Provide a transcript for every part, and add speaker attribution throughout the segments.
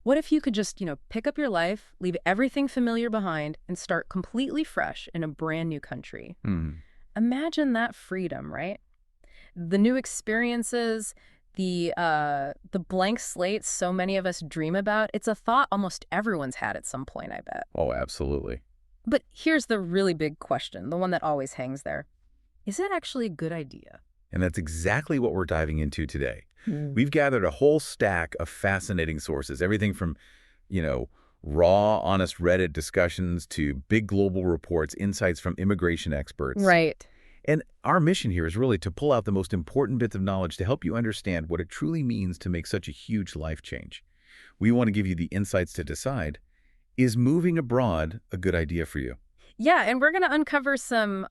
Speaker 1: What if you could just, pick up your life, leave everything familiar behind, and start completely fresh in a brand new country?
Speaker 2: Hmm.
Speaker 1: Imagine that freedom, right? The new experiences, the blank slate so many of us dream about. It's a thought almost everyone's had at some point, I bet.
Speaker 2: Oh, absolutely.
Speaker 1: But here's the really big question, the one that always hangs there. Is it actually a good idea?
Speaker 2: And that's exactly what we're diving into today.
Speaker 1: Mm.
Speaker 2: We've gathered a whole stack of fascinating sources, everything from, you know, raw, honest Reddit discussions to big global reports, insights from immigration experts.
Speaker 1: Right.
Speaker 2: And our mission here is really to pull out the most important bits of knowledge to help you understand what it truly means to make such a huge life change. We want to give you the insights to decide, is moving abroad a good idea for you?
Speaker 1: Yeah, and we're going to uncover some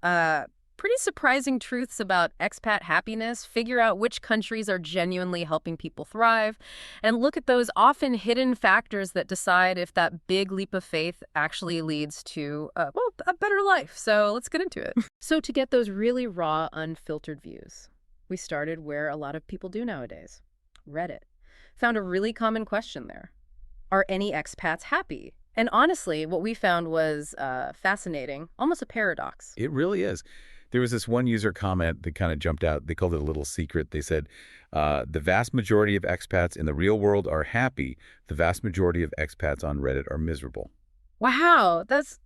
Speaker 1: pretty surprising truths about expat happiness, figure out which countries are genuinely helping people thrive, and look at those often hidden factors that decide if that big leap of faith actually leads to, a better life. So let's get into it. So to get those really raw, unfiltered views, we started where a lot of people do nowadays, Reddit. Found a really common question there. Are any expats happy? And honestly, what we found was fascinating, almost a paradox.
Speaker 2: It really is. There was this one user comment that kind of jumped out. They called it a little secret. They said, the vast majority of expats in the real world are happy. The vast majority of expats on Reddit are miserable.
Speaker 1: Wow, that's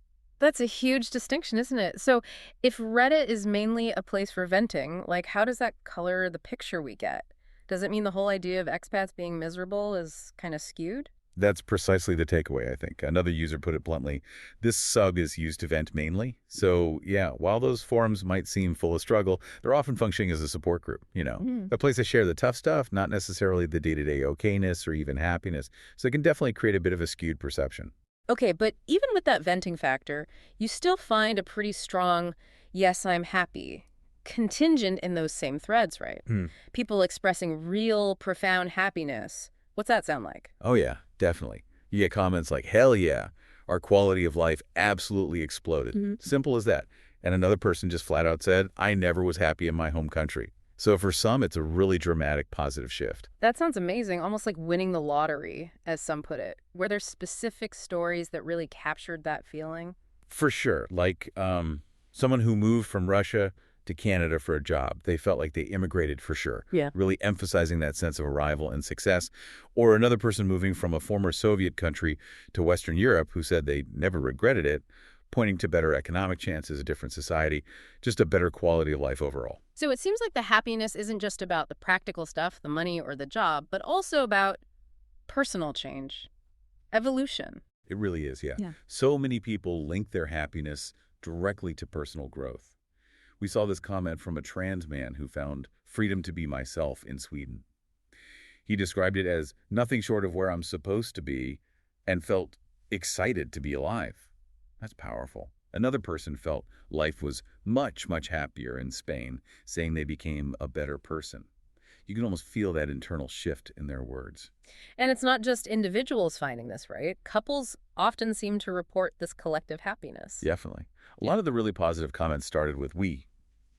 Speaker 1: a huge distinction, isn't it? So if Reddit is mainly a place for venting, like how does that color the picture we get? Does it mean the whole idea of expats being miserable is kind of skewed?
Speaker 2: That's precisely the takeaway, I think. Another user put it bluntly, this sub is used to vent mainly. So, yeah, while those forums might seem full of struggle, they're often functioning as a support group,
Speaker 1: Mm.
Speaker 2: a place to share the tough stuff, not necessarily the day-to-day okayness or even happiness. So it can definitely create a bit of a skewed perception.
Speaker 1: Okay, but even with that venting factor, you still find a pretty strong, yes, I'm happy, contingent in those same threads, right?
Speaker 2: Hmm.
Speaker 1: People expressing real, profound happiness. What's that sound like?
Speaker 2: Oh, yeah, definitely. You get comments like, hell yeah, our quality of life absolutely exploded.
Speaker 1: Mhm.
Speaker 2: Simple as that. And another person just flat out said, I never was happy in my home country. So for some, it's a really dramatic positive shift.
Speaker 1: That sounds amazing, almost like winning the lottery, as some put it. Were there specific stories that really captured that feeling?
Speaker 2: For sure. Like someone who moved from Russia to Canada for a job. They felt like they immigrated for sure,
Speaker 1: Yeah.
Speaker 2: really emphasizing that sense of arrival and success. Or another person moving from a former Soviet country to Western Europe who said they never regretted it, pointing to better economic chances, a different society, just a better quality of life overall.
Speaker 1: So it seems like the happiness isn't just about the practical stuff, the money or the job, but also about personal change, evolution.
Speaker 2: It really is, yeah.
Speaker 1: Yeah.
Speaker 2: So many people link their happiness directly to personal growth. We saw this comment from a trans man who found freedom to be myself in Sweden. He described it as nothing short of where I'm supposed to be and felt excited to be alive. That's powerful. Another person felt life was much, much happier in Spain, saying they became a better person. You can almost feel that internal shift in their words.
Speaker 1: And it's not just individuals finding this, right? Couples often seem to report this collective happiness.
Speaker 2: Definitely. A lot of the really positive comments started with we.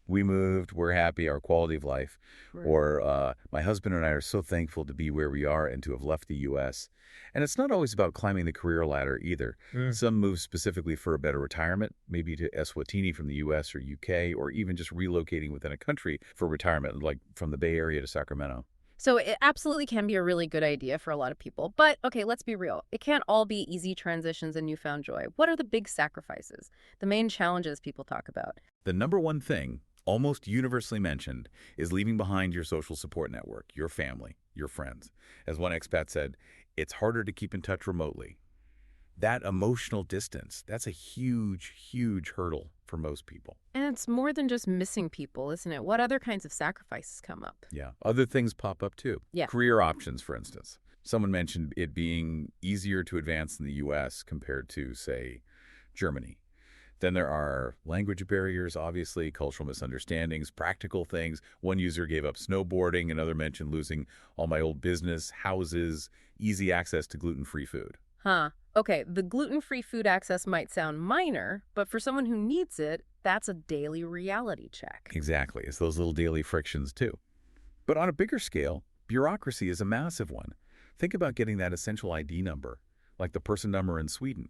Speaker 2: We moved, we're happy, our quality of life.
Speaker 1: Right.
Speaker 2: Or my husband and I are so thankful to be where we are and to have left the U.S. And it's not always about climbing the career ladder either. Some move specifically for a better retirement, maybe to Eswatini from the U.S. or U.K., or even just relocating within a country for retirement, like from the Bay Area to Sacramento.
Speaker 1: So it absolutely can be a really good idea for a lot of people. But okay, let's be real. It can't all be easy transitions and newfound joy. What are the big sacrifices, the main challenges people talk about?
Speaker 2: The number one thing, almost universally mentioned, is leaving behind your social support network, your family, your friends. As one expat said, it's harder to keep in touch remotely. That emotional distance, that's a huge, huge hurdle for most people.
Speaker 1: And it's more than just missing people, isn't it? What other kinds of sacrifices come up?
Speaker 2: Yeah. Other things pop up too.
Speaker 1: Yeah.
Speaker 2: Career options, for instance. Someone mentioned it being easier to advance in the U.S. compared to, say, Germany. Then there are language barriers, obviously, cultural misunderstandings, practical things. One user gave up snowboarding. Another mentioned losing all my old business, houses, easy access to gluten-free food.
Speaker 1: Huh. Okay, the gluten-free food access might sound minor, but for someone who needs it, that's a daily reality check.
Speaker 2: Exactly. It's those little daily frictions, too. But on a bigger scale, bureaucracy is a massive one. Think about getting that essential ID number, like the person number in Sweden.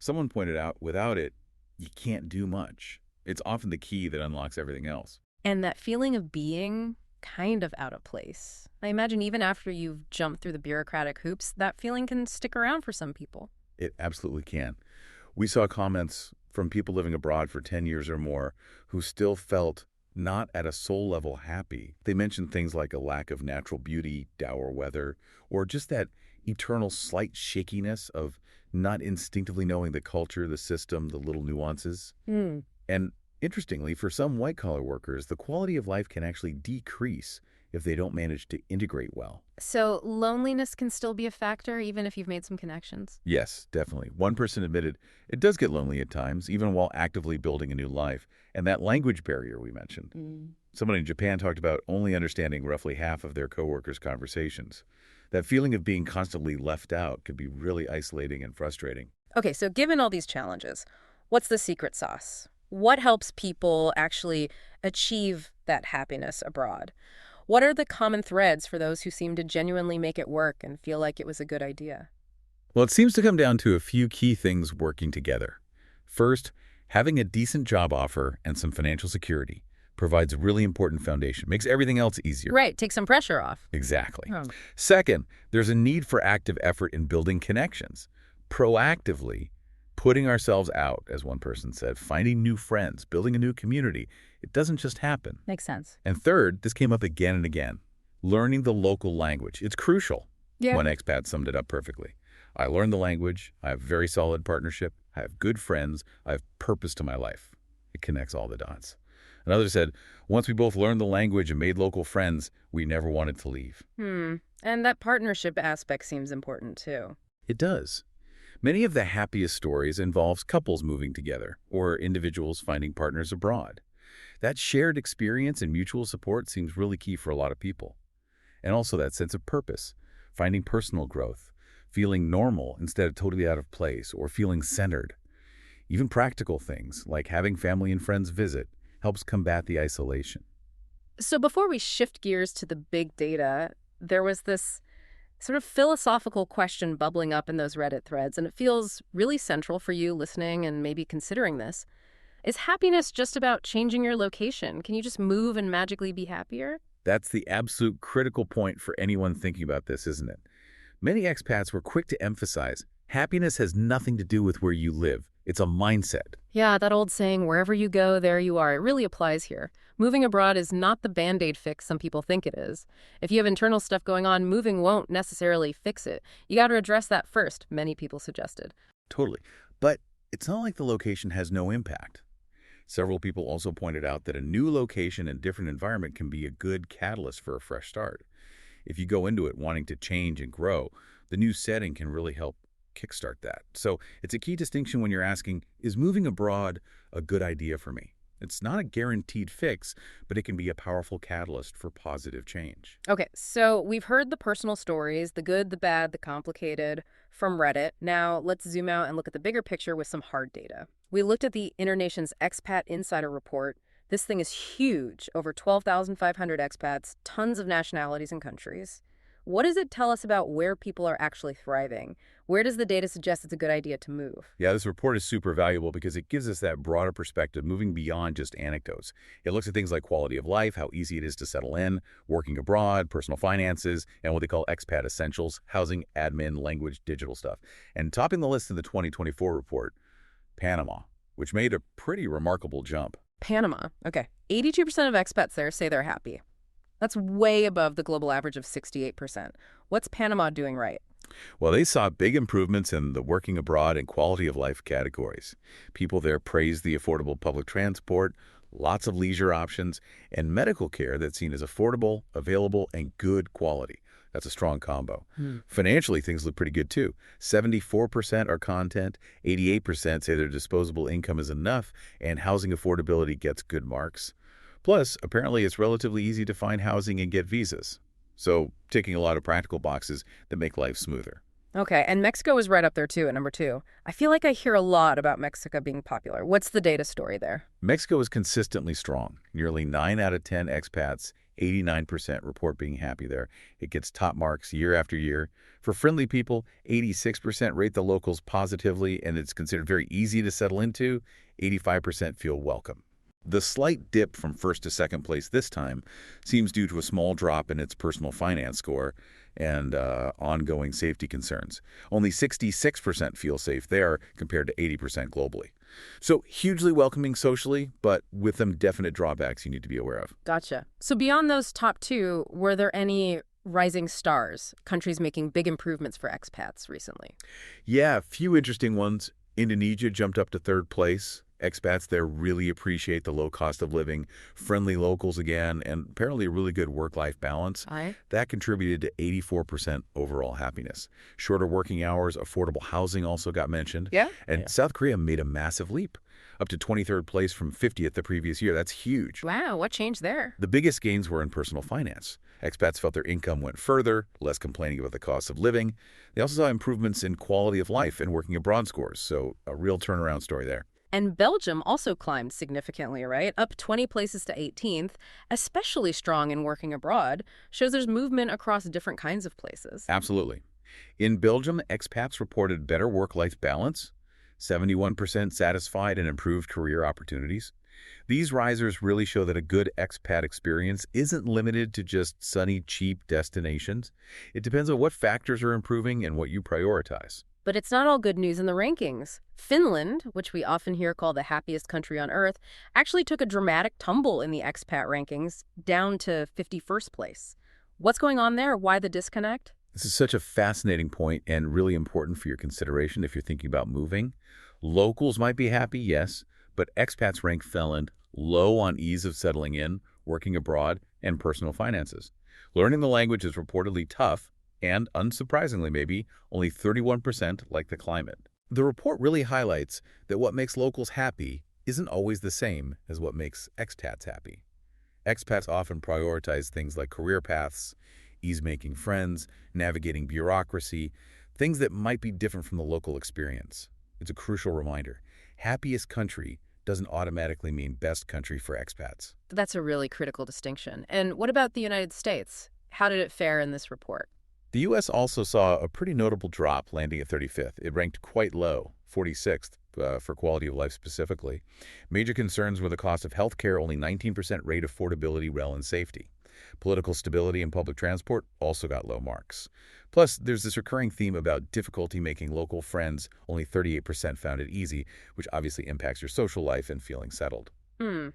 Speaker 2: Someone pointed out, without it, you can't do much. It's often the key that unlocks everything else.
Speaker 1: And that feeling of being kind of out of place. I imagine even after you've jumped through the bureaucratic hoops, that feeling can stick around for some people.
Speaker 2: It absolutely can. We saw comments from people living abroad for 10 years or more who still felt not at a soul level happy. They mentioned things like a lack of natural beauty, dour weather, or just that eternal slight shakiness of not instinctively knowing the culture, the system, the little nuances.
Speaker 1: Hmm.
Speaker 2: And interestingly, for some white-collar workers, the quality of life can actually decrease if they don't manage to integrate well.
Speaker 1: So loneliness can still be a factor even if you've made some connections?
Speaker 2: Yes, definitely. One person admitted it does get lonely at times, even while actively building a new life. And that language barrier we mentioned. Someone in Japan talked about only understanding roughly half of their coworkers' conversations. That feeling of being constantly left out could be really isolating and frustrating.
Speaker 1: Okay, so given all these challenges, what's the secret sauce? What helps people actually achieve that happiness abroad? What are the common threads for those who seem to genuinely make it work and feel like it was a good idea?
Speaker 2: Well, it seems to come down to a few key things working together. First, having a decent job offer and some financial security provides a really important foundation, makes everything else easier.
Speaker 1: Right, take some pressure off.
Speaker 2: Exactly.
Speaker 1: Oh.
Speaker 2: Second, there's a need for active effort in building connections. Proactively putting ourselves out, as one person said, finding new friends, building a new community. It doesn't just happen.
Speaker 1: Makes sense.
Speaker 2: And third, this came up again and again, learning the local language. It's crucial.
Speaker 1: Yeah.
Speaker 2: One expat summed it up perfectly. I learned the language, I have very solid partnership, I have good friends, I have purpose to my life. It connects all the dots. Another said, once we both learned the language and made local friends, we never wanted to leave.
Speaker 1: And that partnership aspect seems important too.
Speaker 2: It does. Many of the happiest stories involves couples moving together or individuals finding partners abroad. That shared experience and mutual support seems really key for a lot of people. And also that sense of purpose, finding personal growth, feeling normal instead of totally out of place or feeling centered. Even practical things like having family and friends visit helps combat the isolation.
Speaker 1: So before we shift gears to the big data, there was this sort of philosophical question bubbling up in those Reddit threads, and it feels really central for you listening and maybe considering this. Is happiness just about changing your location? Can you just move and magically be happier?
Speaker 2: That's the absolute critical point for anyone thinking about this, isn't it? Many expats were quick to emphasize happiness has nothing to do with where you live. It's a mindset.
Speaker 1: Yeah, that old saying, wherever you go, there you are. It really applies here. Moving abroad is not the Band-Aid fix some people think it is. If you have internal stuff going on, moving won't necessarily fix it. You got to address that first, many people suggested.
Speaker 2: Totally. But it's not like the location has no impact. Several people also pointed out that a new location and different environment can be a good catalyst for a fresh start. If you go into it wanting to change and grow, the new setting can really help kickstart that. So it's a key distinction when you're asking, is moving abroad a good idea for me? It's not a guaranteed fix, but it can be a powerful catalyst for positive change.
Speaker 1: Okay, so we've heard the personal stories, the good, the bad, the complicated, from Reddit. Now let's zoom out and look at the bigger picture with some hard data. We looked at the Internation's Expat Insider Report. This thing is huge, over 12,500 expats, tons of nationalities and countries. What does it tell us about where people are actually thriving? Where does the data suggest it's a good idea to move?
Speaker 2: Yeah, this report is super valuable because it gives us that broader perspective, moving beyond just anecdotes. It looks at things like quality of life, how easy it is to settle in, working abroad, personal finances, and what they call expat essentials, housing, admin, language, digital stuff. And topping the list in the 2024 report, Panama, which made a pretty remarkable jump.
Speaker 1: Panama. Okay. 82% of expats there say they're happy. That's way above the global average of 68%. What's Panama doing right?
Speaker 2: Well, they saw big improvements in the working abroad and quality of life categories. People there praised the affordable public transport, lots of leisure options, and medical care that's seen as affordable, available, and good quality. That's a strong combo. Financially, things look pretty good too. 74% are content, 88% say their disposable income is enough, and housing affordability gets good marks. Plus, apparently it's relatively easy to find housing and get visas. So, ticking a lot of practical boxes that make life smoother.
Speaker 1: Okay, and Mexico is right up there too at number 2. I feel like I hear a lot about Mexico being popular. What's the data story there?
Speaker 2: Mexico is consistently strong. Nearly 9 out of 10 expats 89% report being happy there. It gets top marks year after year. For friendly people, 86% rate the locals positively, and it's considered very easy to settle into. 85% feel welcome. The slight dip from first to second place this time seems due to a small drop in its personal finance score and ongoing safety concerns. Only 66% feel safe there compared to 80% globally. So hugely welcoming socially, but with some definite drawbacks you need to be aware of.
Speaker 1: Gotcha. So beyond those top two, were there any rising stars, countries making big improvements for expats recently?
Speaker 2: Yeah, a few interesting ones. Indonesia jumped up to third place. Expats there really appreciate the low cost of living, friendly locals again, and apparently a really good work-life balance.
Speaker 1: Aye.
Speaker 2: That contributed to 84% overall happiness. Shorter working hours, affordable housing also got mentioned.
Speaker 1: Yeah?
Speaker 2: And South Korea made a massive leap, up to 23rd place from 50th the previous year. That's huge.
Speaker 1: Wow, what changed there?
Speaker 2: The biggest gains were in personal finance. Expats felt their income went further, less complaining about the cost of living. They also saw improvements in quality of life and working abroad scores, so a real turnaround story there.
Speaker 1: And Belgium also climbed significantly, right? Up 20 places to 18th, especially strong in working abroad, shows there's movement across different kinds of places.
Speaker 2: Absolutely. In Belgium, expats reported better work-life balance, 71% satisfied and improved career opportunities. These risers really show that a good expat experience isn't limited to just sunny, cheap destinations. It depends on what factors are improving and what you prioritize.
Speaker 1: But it's not all good news in the rankings. Finland, which we often hear called the happiest country on earth, actually took a dramatic tumble in the expat rankings, down to 51st place. What's going on there? Why the disconnect?
Speaker 2: This is such a fascinating point and really important for your consideration if you're thinking about moving. Locals might be happy, yes, but expats rank Finland low on ease of settling in, working abroad, and personal finances. Learning the language is reportedly tough, and, unsurprisingly maybe, only 31% like the climate. The report really highlights that what makes locals happy isn't always the same as what makes expats happy. Expats often prioritize things like career paths, ease making friends, navigating bureaucracy, things that might be different from the local experience. It's a crucial reminder. Happiest country doesn't automatically mean best country for expats.
Speaker 1: That's a really critical distinction. And what about the United States? How did it fare in this report?
Speaker 2: The U.S. also saw a pretty notable drop, landing at 35th. It ranked quite low, 46th, for quality of life specifically. Major concerns were the cost of health care, only 19% rate affordability, rail, and safety. Political stability and public transport also got low marks. Plus, there's this recurring theme about difficulty making local friends. Only 38% found it easy, which obviously impacts your social life and feeling settled.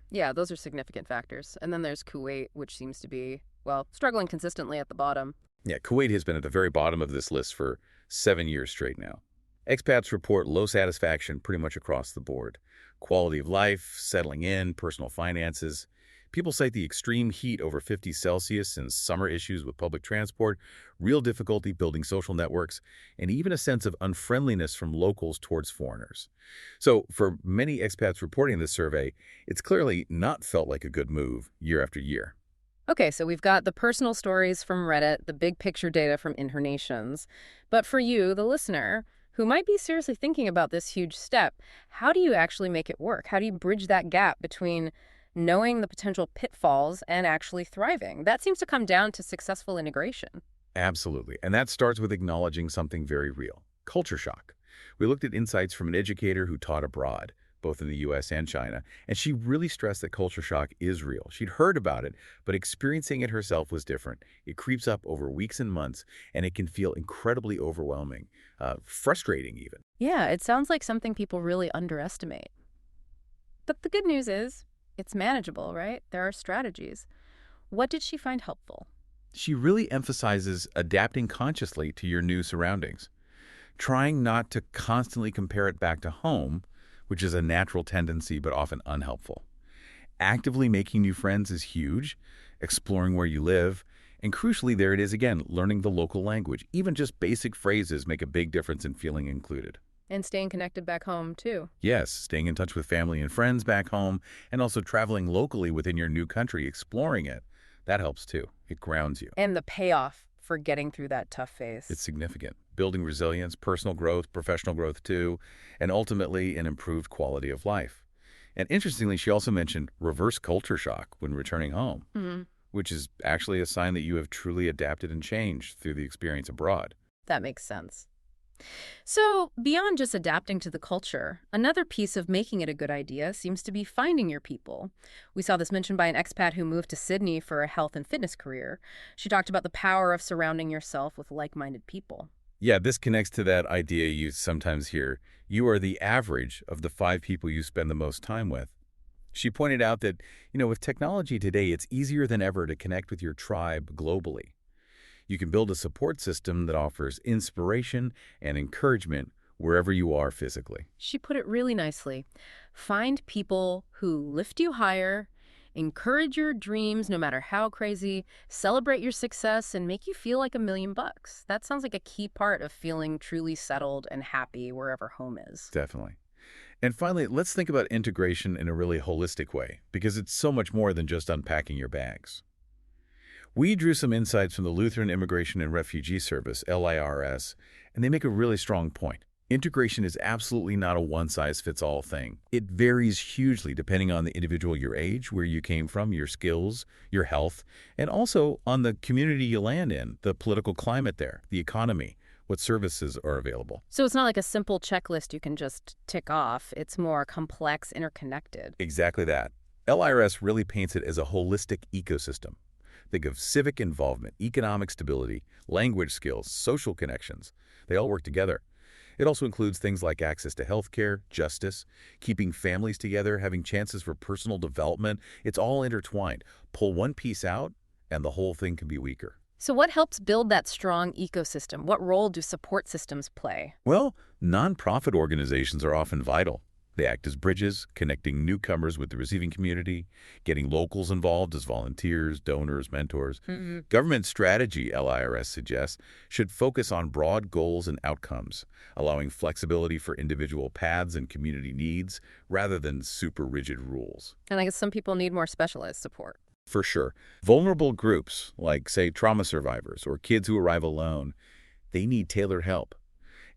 Speaker 1: Yeah, those are significant factors. And then there's Kuwait, which seems to be, well, struggling consistently at the bottom.
Speaker 2: Yeah, Kuwait has been at the very bottom of this list for 7 years straight now. Expats report low satisfaction pretty much across the board. Quality of life, settling in, personal finances. People cite the extreme heat over 50 Celsius and summer issues with public transport, real difficulty building social networks, and even a sense of unfriendliness from locals towards foreigners. So for many expats reporting this survey, it's clearly not felt like a good move year after year.
Speaker 1: Okay, so we've got the personal stories from Reddit, the big picture data from InterNations. But for you, the listener, who might be seriously thinking about this huge step, how do you actually make it work? How do you bridge that gap between knowing the potential pitfalls and actually thriving? That seems to come down to successful integration.
Speaker 2: Absolutely. And that starts with acknowledging something very real. Culture shock. We looked at insights from an educator who taught abroad, both in the U.S. and China, and she really stressed that culture shock is real. She'd heard about it, but experiencing it herself was different. It creeps up over weeks and months, and it can feel incredibly overwhelming, frustrating even.
Speaker 1: Yeah, it sounds like something people really underestimate. But the good news is, it's manageable, right? There are strategies. What did she find helpful?
Speaker 2: She really emphasizes adapting consciously to your new surroundings, trying not to constantly compare it back to home, which is a natural tendency but often unhelpful. Actively making new friends is huge, exploring where you live, and crucially, there it is again, learning the local language. Even just basic phrases make a big difference in feeling included.
Speaker 1: And staying connected back home, too.
Speaker 2: Yes, staying in touch with family and friends back home, and also traveling locally within your new country, exploring it. That helps too. It grounds you.
Speaker 1: And the payoff for getting through that tough phase.
Speaker 2: It's significant. Building resilience, personal growth, professional growth too, and ultimately an improved quality of life. And interestingly, she also mentioned reverse culture shock when returning home. which is actually a sign that you have truly adapted and changed through the experience abroad.
Speaker 1: That makes sense. So, beyond just adapting to the culture, another piece of making it a good idea seems to be finding your people. We saw this mentioned by an expat who moved to Sydney for a health and fitness career. She talked about the power of surrounding yourself with like-minded people.
Speaker 2: Yeah, this connects to that idea you sometimes hear. You are the average of the 5 people you spend the most time with. She pointed out that, with technology today, it's easier than ever to connect with your tribe globally. You can build a support system that offers inspiration and encouragement wherever you are physically.
Speaker 1: She put it really nicely. Find people who lift you higher, encourage your dreams no matter how crazy, celebrate your success, and make you feel like $1,000,000. That sounds like a key part of feeling truly settled and happy wherever home is.
Speaker 2: Definitely. And finally, let's think about integration in a really holistic way, because it's so much more than just unpacking your bags. We drew some insights from the Lutheran Immigration and Refugee Service, LIRS, and they make a really strong point. Integration is absolutely not a one-size-fits-all thing. It varies hugely depending on the individual, your age, where you came from, your skills, your health, and also on the community you land in, the political climate there, the economy, what services are available.
Speaker 1: So it's not like a simple checklist you can just tick off. It's more complex, interconnected.
Speaker 2: Exactly that. LIRS really paints it as a holistic ecosystem. Think of civic involvement, economic stability, language skills, social connections. They all work together. It also includes things like access to healthcare, justice, keeping families together, having chances for personal development. It's all intertwined. Pull one piece out, and the whole thing can be weaker.
Speaker 1: So what helps build that strong ecosystem? What role do support systems play?
Speaker 2: Well, nonprofit organizations are often vital. They act as bridges, connecting newcomers with the receiving community, getting locals involved as volunteers, donors, mentors. Government strategy, LIRS suggests, should focus on broad goals and outcomes, allowing flexibility for individual paths and community needs rather than super rigid rules.
Speaker 1: And I guess some people need more specialized support.
Speaker 2: For sure. Vulnerable groups, like, say, trauma survivors or kids who arrive alone, they need tailored help.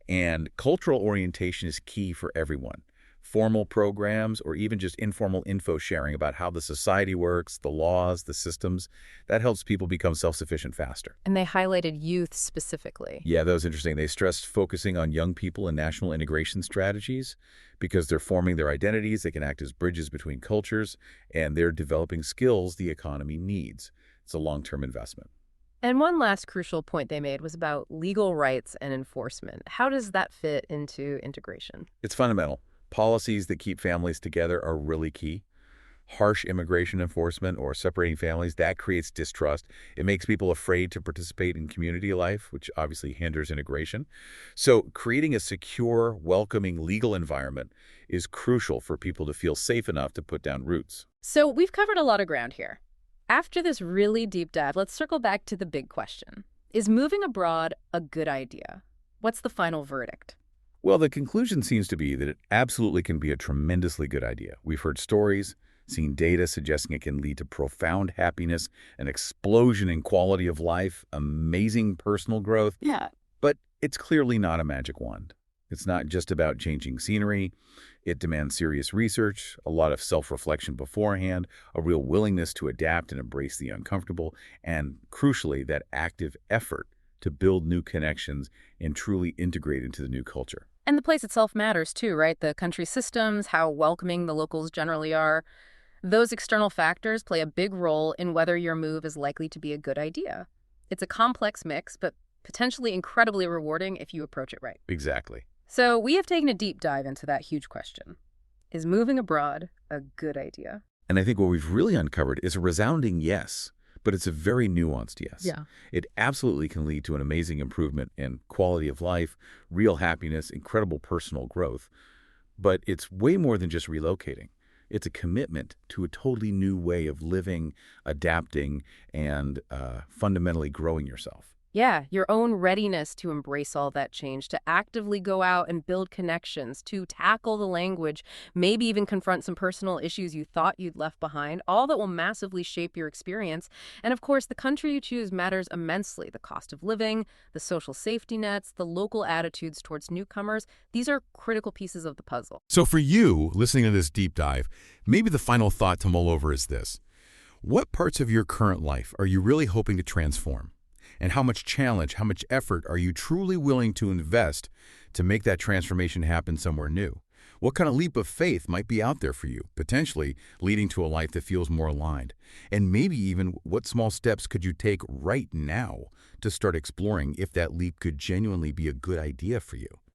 Speaker 2: And cultural orientation is key for everyone. Formal programs or even just informal info sharing about how the society works, the laws, the systems, that helps people become self-sufficient faster.
Speaker 1: And they highlighted youth specifically.
Speaker 2: Yeah, that was interesting. They stressed focusing on young people and national integration strategies because they're forming their identities, they can act as bridges between cultures, and they're developing skills the economy needs. It's a long-term investment.
Speaker 1: And one last crucial point they made was about legal rights and enforcement. How does that fit into integration?
Speaker 2: It's fundamental. Policies that keep families together are really key. Harsh immigration enforcement or separating families, that creates distrust. It makes people afraid to participate in community life, which obviously hinders integration. So creating a secure, welcoming legal environment is crucial for people to feel safe enough to put down roots.
Speaker 1: So we've covered a lot of ground here. After this really deep dive, let's circle back to the big question. Is moving abroad a good idea? What's the final verdict?
Speaker 2: Well, the conclusion seems to be that it absolutely can be a tremendously good idea. We've heard stories, seen data suggesting it can lead to profound happiness, an explosion in quality of life, amazing personal growth.
Speaker 1: Yeah.
Speaker 2: But it's clearly not a magic wand. It's not just about changing scenery. It demands serious research, a lot of self-reflection beforehand, a real willingness to adapt and embrace the uncomfortable, and crucially, that active effort to build new connections and truly integrate into the new culture.
Speaker 1: And the place itself matters too, right? The country systems, how welcoming the locals generally are. Those external factors play a big role in whether your move is likely to be a good idea. It's a complex mix, but potentially incredibly rewarding if you approach it right.
Speaker 2: Exactly.
Speaker 1: So we have taken a deep dive into that huge question. Is moving abroad a good idea?
Speaker 2: And I think what we've really uncovered is a resounding yes, but it's a very nuanced yes.
Speaker 1: Yeah.
Speaker 2: It absolutely can lead to an amazing improvement in quality of life, real happiness, incredible personal growth. But it's way more than just relocating. It's a commitment to a totally new way of living, adapting, and fundamentally growing yourself.
Speaker 1: Yeah, your own readiness to embrace all that change, to actively go out and build connections, to tackle the language, maybe even confront some personal issues you thought you'd left behind, all that will massively shape your experience. And of course, the country you choose matters immensely. The cost of living, the social safety nets, the local attitudes towards newcomers, these are critical pieces of the puzzle.
Speaker 3: So for you, listening to this deep dive, maybe the final thought to mull over is this. What parts of your current life are you really hoping to transform? And how much challenge, how much effort are you truly willing to invest to make that transformation happen somewhere new? What kind of leap of faith might be out there for you, potentially leading to a life that feels more aligned? And maybe even what small steps could you take right now to start exploring if that leap could genuinely be a good idea for you?